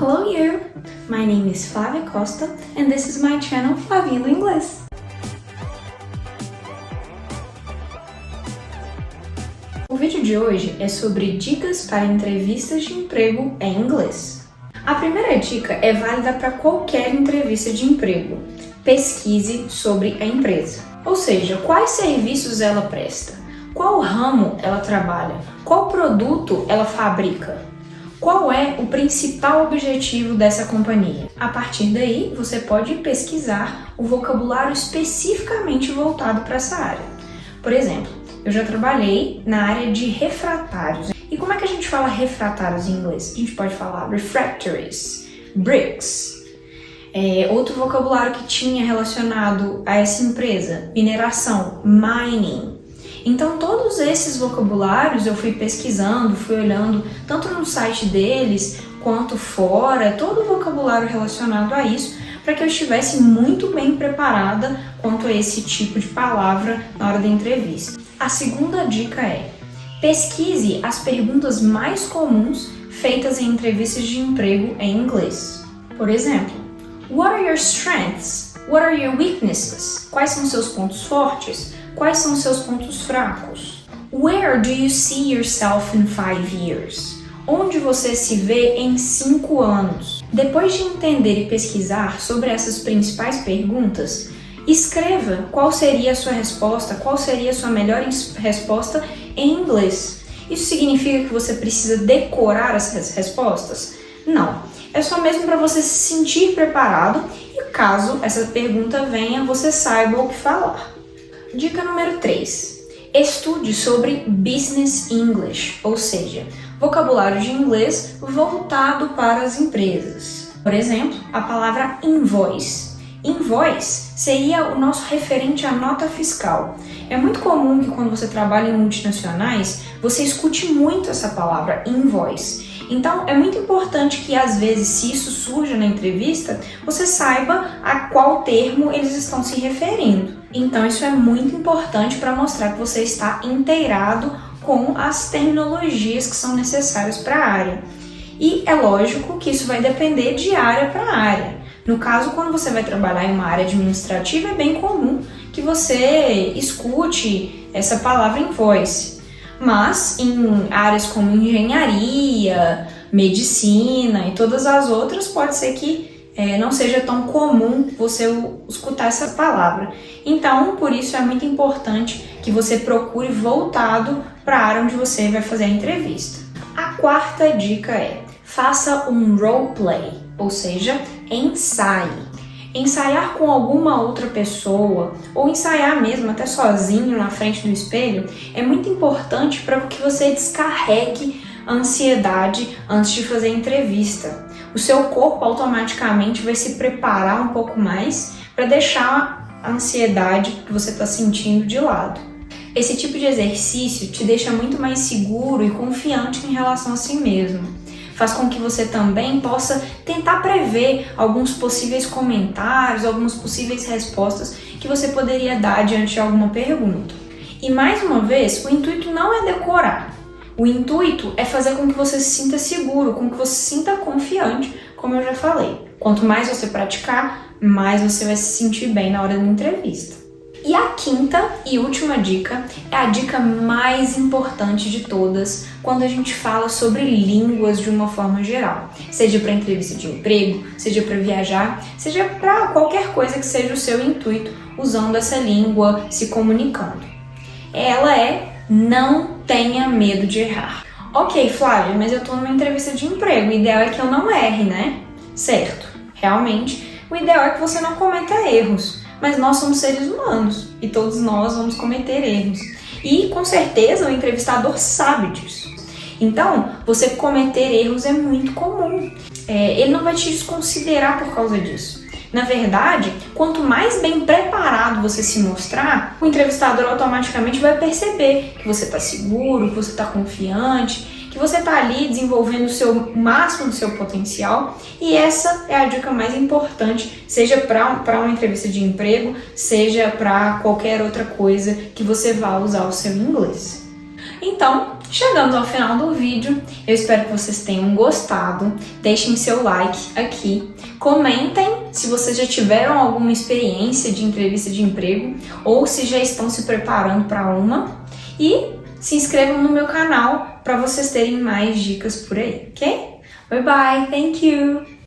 Hello you! My name is Flávia Costa and this is my channel Flavinha do Inglês. O vídeo de hoje é sobre dicas para entrevistas de emprego em inglês. A primeira dica é válida para qualquer entrevista de emprego. Pesquise sobre a empresa. Ou seja, quais serviços ela presta, qual ramo ela trabalha, qual produto ela fabrica. Qual é o principal objetivo dessa companhia? A partir daí, você pode pesquisar o vocabulário especificamente voltado para essa área. Por exemplo, eu já trabalhei na área de refratários. E como é que a gente fala refratários em inglês? A gente pode falar refractories, bricks. Outro vocabulário que tinha relacionado a essa empresa, mineração, mining. Então, todos esses vocabulários eu fui pesquisando, fui olhando tanto no site deles quanto fora, todo o vocabulário relacionado a isso, para que eu estivesse muito bem preparada quanto a esse tipo de palavra na hora da entrevista. A segunda dica é: pesquise as perguntas mais comuns feitas em entrevistas de emprego em inglês. Por exemplo, what are your strengths? What are your weaknesses? Quais são seus pontos fortes? Quais são seus pontos fracos? Where do you see yourself in 5 years? Onde você se vê em 5 anos? Depois de entender e pesquisar sobre essas principais perguntas, escreva qual seria a sua resposta, qual seria a sua melhor resposta em inglês. Isso significa que você precisa decorar essas respostas? Não. É só mesmo para você se sentir preparado e caso essa pergunta venha, você saiba o que falar. Dica número 3. Estude sobre Business English, ou seja, vocabulário de inglês voltado para as empresas. Por exemplo, a palavra invoice. Invoice seria o nosso referente à nota fiscal. É muito comum que quando você trabalha em multinacionais, você escute muito essa palavra invoice. Então, é muito importante que, às vezes, se isso surja na entrevista, você saiba a qual termo eles estão se referindo. Então, isso é muito importante para mostrar que você está inteirado com as terminologias que são necessárias para a área. E é lógico que isso vai depender de área para área. No caso, quando você vai trabalhar em uma área administrativa, é bem comum que você escute essa palavra invoice. Mas em áreas como engenharia, medicina e todas as outras, pode ser que não seja tão comum você escutar essa palavra. Então, por isso é muito importante que você procure voltado para a área onde você vai fazer a entrevista. A quarta dica é: faça um roleplay, ou seja, ensaie. Ensaiar com alguma outra pessoa ou ensaiar mesmo até sozinho na frente do espelho é muito importante para que você descarregue a ansiedade antes de fazer a entrevista. O seu corpo automaticamente vai se preparar um pouco mais para deixar a ansiedade que você está sentindo de lado. Esse tipo de exercício te deixa muito mais seguro e confiante em relação a si mesmo. Faz com que você também possa tentar prever alguns possíveis comentários, algumas possíveis respostas que você poderia dar diante de alguma pergunta. E mais uma vez, o intuito não é decorar. O intuito é fazer com que você se sinta seguro, com que você se sinta confiante, como eu já falei. Quanto mais você praticar, mais você vai se sentir bem na hora da entrevista. E a quinta e última dica é a dica mais importante de todas quando a gente fala sobre línguas de uma forma geral. Seja para entrevista de emprego, seja para viajar, seja para qualquer coisa que seja o seu intuito usando essa língua, se comunicando. Ela é: não tenha medo de errar. Ok, Flávia, mas eu estou numa entrevista de emprego, o ideal é que eu não erre, né? Certo, realmente, o ideal é que você não cometa erros. Mas nós somos seres humanos e todos nós vamos cometer erros. E com certeza o entrevistador sabe disso. Então, você cometer erros é muito comum. Ele não vai te desconsiderar por causa disso. Na verdade, quanto mais bem preparado você se mostrar, o entrevistador automaticamente vai perceber que você está seguro, que você está confiante, que você está ali desenvolvendo o máximo do seu potencial. E essa é a dica mais importante, seja para uma entrevista de emprego, seja para qualquer outra coisa que você vá usar o seu inglês. Então, Chegamos ao final do vídeo, eu espero que vocês tenham gostado. Deixem seu like aqui, comentem se vocês já tiveram alguma experiência de entrevista de emprego ou se já estão se preparando para uma, e se inscrevam no meu canal para vocês terem mais dicas por aí, ok? Bye bye, thank you!